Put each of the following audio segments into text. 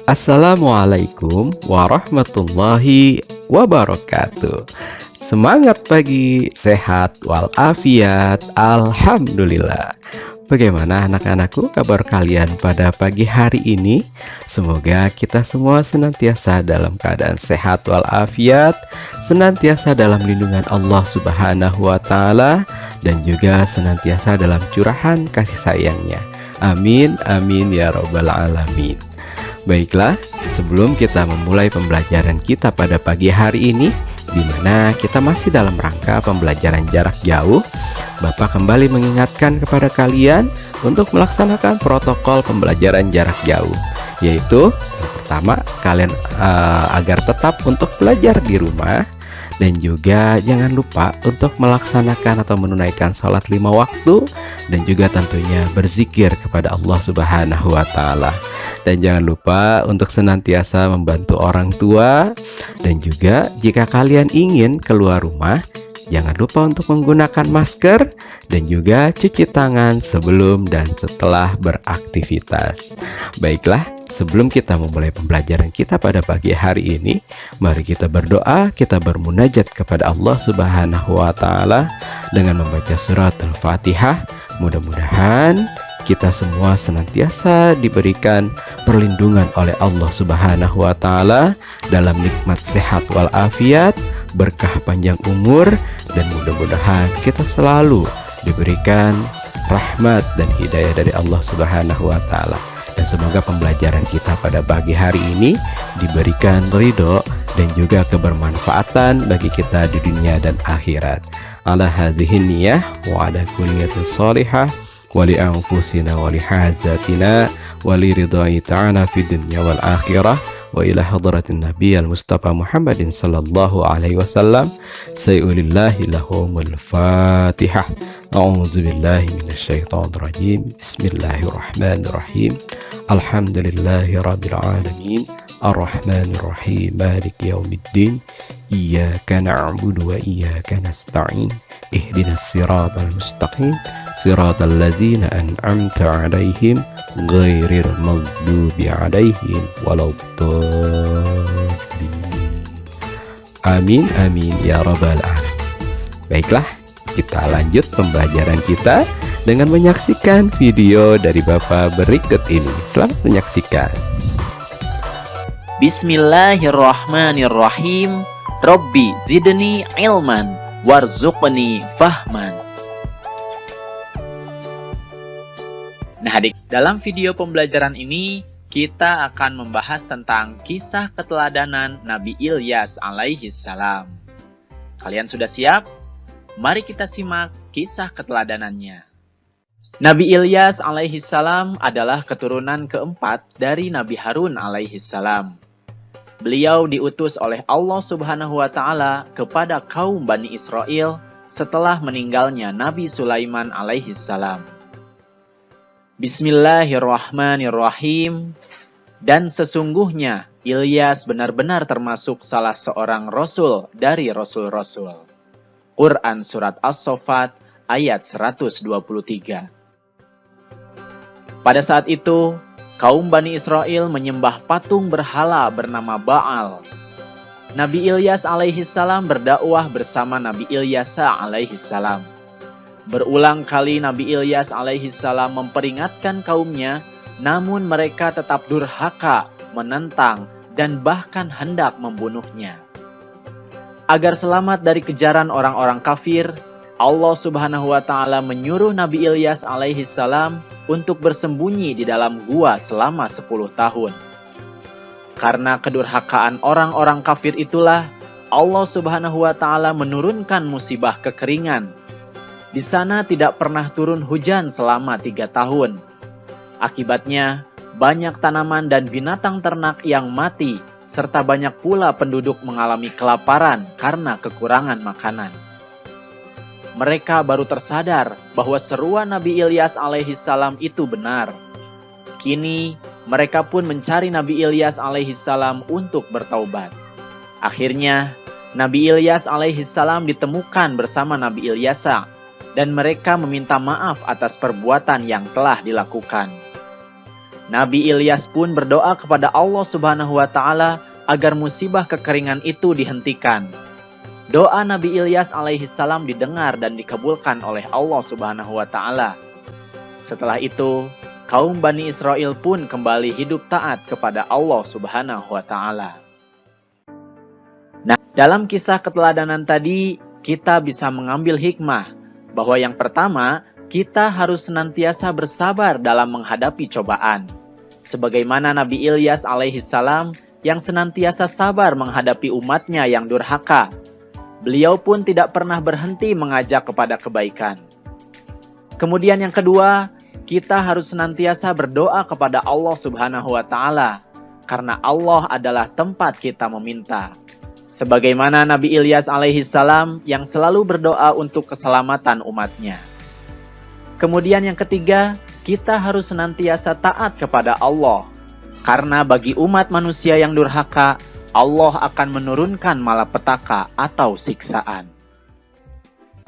Assalamualaikum warahmatullahi wabarakatuh. Semangat pagi, sehat walafiat, alhamdulillah. Bagaimana anak-anakku kabar kalian pada pagi hari ini? Semoga kita semua senantiasa dalam keadaan sehat walafiat, senantiasa dalam lindungan Allah Subhanahu wa taala, dan juga senantiasa dalam curahan kasih sayangnya. Amin amin ya rabbal alamin. Baiklah, sebelum kita memulai pembelajaran kita pada pagi hari ini, di mana kita masih dalam rangka pembelajaran jarak jauh, Bapak kembali mengingatkan kepada kalian untuk melaksanakan protokol pembelajaran jarak jauh, yaitu yang pertama, kalian agar tetap untuk belajar di rumah, dan juga jangan lupa untuk melaksanakan atau menunaikan sholat 5 waktu, dan juga tentunya berzikir kepada Allah Subhanahu wa taala. Dan jangan lupa untuk senantiasa membantu orang tua, dan juga jika kalian ingin keluar rumah, jangan lupa untuk menggunakan masker dan juga cuci tangan sebelum dan setelah beraktivitas. Baiklah, sebelum kita memulai pembelajaran kita pada pagi hari ini, mari kita berdoa, kita bermunajat kepada Allah Subhanahu wa taala dengan membaca surat Al-Fatihah. Mudah-mudahan kita semua senantiasa diberikan perlindungan oleh Allah Subhanahu wa taala dalam nikmat sehat walafiat, berkah panjang umur, dan mudah-mudahan kita selalu diberikan rahmat dan hidayah dari Allah Subhanahu wa taala. Dan semoga pembelajaran kita pada pagi hari ini diberikan ridho dan juga kebermanfaatan bagi kita di dunia dan akhirat. Ala hadhihi niyah wa ala kulli niyatin shalihah wa li anfusina wa li hazatina wa li ridai ta'ala fid dunya wal akhirah. Wa ila hadratin Nabi al-Mustafa Muhammadin sallallahu alaihi wasallam. Sayulillahi lahumul Fatihah. A'udzu billahi minasyaitonir rajim. Bismillahirrahmanirrahim. Alhamdulillahi rabbil alamin. Ar-Rahmanir Rahim. Maliki yaumiddin. Iyyaka na'budu wa iyyaka nasta'in. Ihdinas siratal mustaqim. Siratal ladzina an'amta 'alaihim ghairil maghdubi 'alaihim waladdallin. Amin amin ya rabbal alamin. Baiklah, kita lanjut pembelajaran kita dengan menyaksikan video dari Bapak berikut ini. Selamat menyaksikan. Bismillahirrahmanirrahim. Rabbi zidni ilman warzuqni fahman. Nah adik, dalam video pembelajaran ini kita akan membahas tentang kisah keteladanan Nabi Ilyas alaihi salam. Kalian sudah siap? Mari kita simak kisah keteladanannya. Nabi Ilyas alaihi salam adalah keturunan keempat dari Nabi Harun alaihi salam. Beliau diutus oleh Allah Subhanahu wa taala kepada kaum Bani Israel setelah meninggalnya Nabi Sulaiman alaihi salam. Bismillahirrahmanirrahim. Dan sesungguhnya Ilyas benar-benar termasuk salah seorang rasul dari rasul-rasul. Quran Surat As-Saffat ayat 123. Pada saat itu, kaum Bani Israel menyembah patung berhala bernama Baal. Nabi Ilyas alaihi salam berdakwah bersama Nabi Ilyasa alaihi salam. Berulang kali Nabi Ilyas alaihi salam memperingatkan kaumnya, namun mereka tetap durhaka, menentang, dan bahkan hendak membunuhnya. Agar selamat dari kejaran orang-orang kafir, Allah Subhanahu wa taala menyuruh Nabi Ilyas alaihi salam untuk bersembunyi di dalam gua selama 10 tahun. Karena kedurhakaan orang-orang kafir itulah Allah Subhanahu wa taala menurunkan musibah kekeringan. Di sana tidak pernah turun hujan selama 3 tahun. Akibatnya, banyak tanaman dan binatang ternak yang mati, serta banyak pula penduduk mengalami kelaparan karena kekurangan makanan. Mereka baru tersadar bahwa seruan Nabi Ilyas alaihi salam itu benar. Kini, mereka pun mencari Nabi Ilyas alaihi salam untuk bertaubat. Akhirnya, Nabi Ilyas alaihi salam ditemukan bersama Nabi Ilyasa, dan mereka meminta maaf atas perbuatan yang telah dilakukan. Nabi Ilyas pun berdoa kepada Allah Subhanahu wa Ta'ala agar musibah kekeringan itu dihentikan. Doa Nabi Ilyas alaihissalam didengar dan dikabulkan oleh Allah Subhanahu wa Ta'ala. Setelah itu, kaum Bani Israel pun kembali hidup taat kepada Allah Subhanahu wa Ta'ala. Nah, dalam kisah keteladanan tadi, kita bisa mengambil hikmah bahwa yang pertama, kita harus senantiasa bersabar dalam menghadapi cobaan. Sebagaimana Nabi Ilyas alaihissalam yang senantiasa sabar menghadapi umatnya yang durhaka. Beliau pun tidak pernah berhenti mengajak kepada kebaikan. Kemudian yang kedua, kita harus senantiasa berdoa kepada Allah Subhanahu wa Ta'ala, karena Allah adalah tempat kita meminta. Sebagaimana Nabi Ilyas alaihissalam yang selalu berdoa untuk keselamatan umatnya. Kemudian yang ketiga, kita harus senantiasa taat kepada Allah, karena bagi umat manusia yang durhaka, Allah akan menurunkan malapetaka atau siksaan.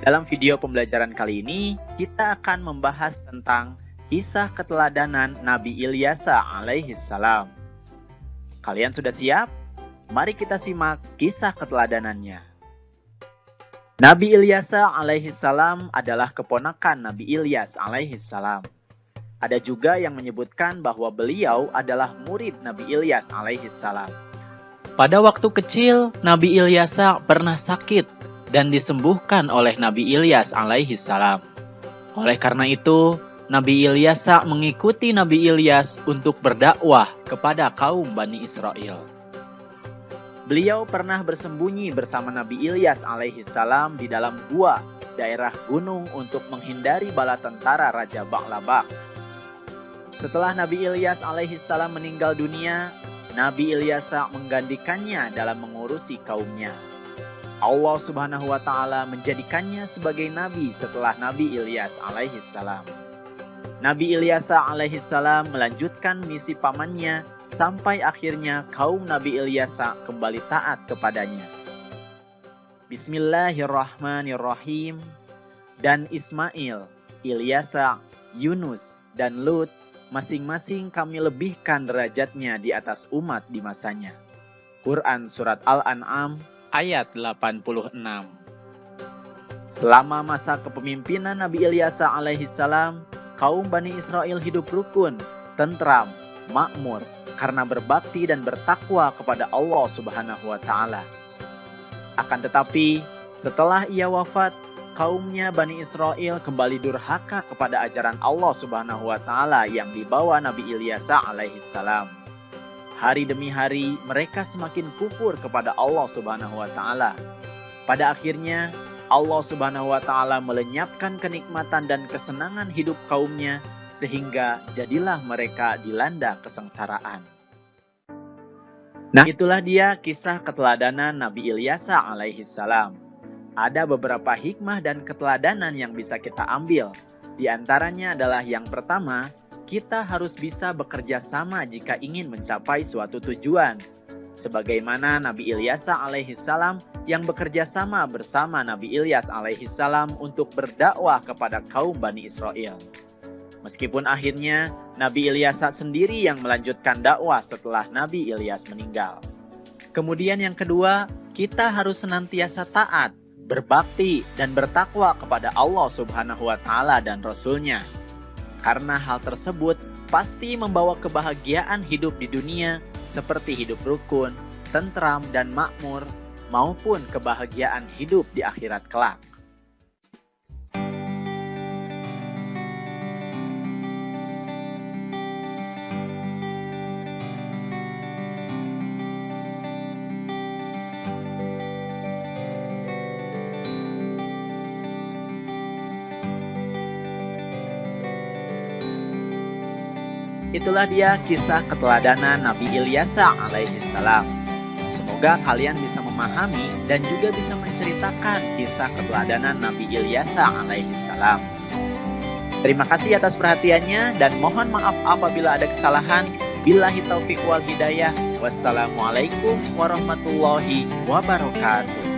Dalam video pembelajaran kali ini, kita akan membahas tentang kisah keteladanan Nabi Ilyas alaihissalam. Kalian sudah siap? Mari kita simak kisah keteladanannya. Nabi Ilyas alaihissalam adalah keponakan Nabi Ilyas alaihissalam. Ada juga yang menyebutkan bahwa beliau adalah murid Nabi Ilyas alaihissalam. Pada waktu kecil, Nabi Ilyas pernah sakit dan disembuhkan oleh Nabi Ilyas alaihissalam. Oleh karena itu, Nabi Ilyas mengikuti Nabi Ilyas untuk berdakwah kepada kaum Bani Israel. Beliau pernah bersembunyi bersama Nabi Ilyas alaihissalam di dalam gua daerah gunung untuk menghindari bala tentara Raja Ba'labak. Setelah Nabi Ilyas alaihissalam meninggal dunia, Nabi Ilyas menggantikannya dalam mengurusi kaumnya. Allah Subhanahu wa Ta'ala menjadikannya sebagai nabi setelah Nabi Ilyas alaihissalam. Nabi Ilyas alaihissalam melanjutkan misi pamannya sampai akhirnya kaum Nabi Ilyas kembali taat kepadanya. Bismillahirrahmanirrahim. Dan Ismail, Ilyas, Yunus, dan Lut masing-masing kami lebihkan derajatnya di atas umat di masanya. Quran Surat Al-An'am ayat 86. Selama masa kepemimpinan Nabi Ilyas alaihissalam, kaum Bani Israel hidup rukun, tentram, makmur, karena berbakti dan bertakwa kepada Allah Subhanahu wa Ta'ala. Akan tetapi, setelah ia wafat, kaumnya Bani Israel kembali durhaka kepada ajaran Allah Subhanahu wa Ta'ala yang dibawa Nabi Ilyas alaihissalam. Hari demi hari mereka semakin kufur kepada Allah Subhanahu wa Ta'ala. Pada akhirnya Allah Subhanahu wa Ta'ala melenyapkan kenikmatan dan kesenangan hidup kaumnya sehingga jadilah mereka dilanda kesengsaraan. Nah, itulah dia kisah keteladanan Nabi Ilyas alaihissalam. Ada beberapa hikmah dan keteladanan yang bisa kita ambil. Di antaranya adalah yang pertama, kita harus bisa bekerja sama jika ingin mencapai suatu tujuan. Sebagaimana Nabi Ilyas alaihissalam yang bekerja sama bersama Nabi Ilyas alaihissalam untuk berdakwah kepada kaum Bani Israel. Meskipun akhirnya Nabi Ilyas sendiri yang melanjutkan dakwah setelah Nabi Ilyas meninggal. Kemudian yang kedua, kita harus senantiasa taat, berbakti, dan bertakwa kepada Allah Subhanahu wa Ta'ala dan Rasul-Nya. Karena hal tersebut pasti membawa kebahagiaan hidup di dunia seperti hidup rukun, tentram, dan makmur, maupun kebahagiaan hidup di akhirat kelak. Itulah dia kisah keteladanan Nabi Ilyas alaihissalam. Semoga kalian bisa memahami dan juga bisa menceritakan kisah keteladanan Nabi Ilyas alaihissalam. Terima kasih atas perhatiannya dan mohon maaf apabila ada kesalahan. Billahi taufiq wal hidayah. Wassalamualaikum warahmatullahi wabarakatuh.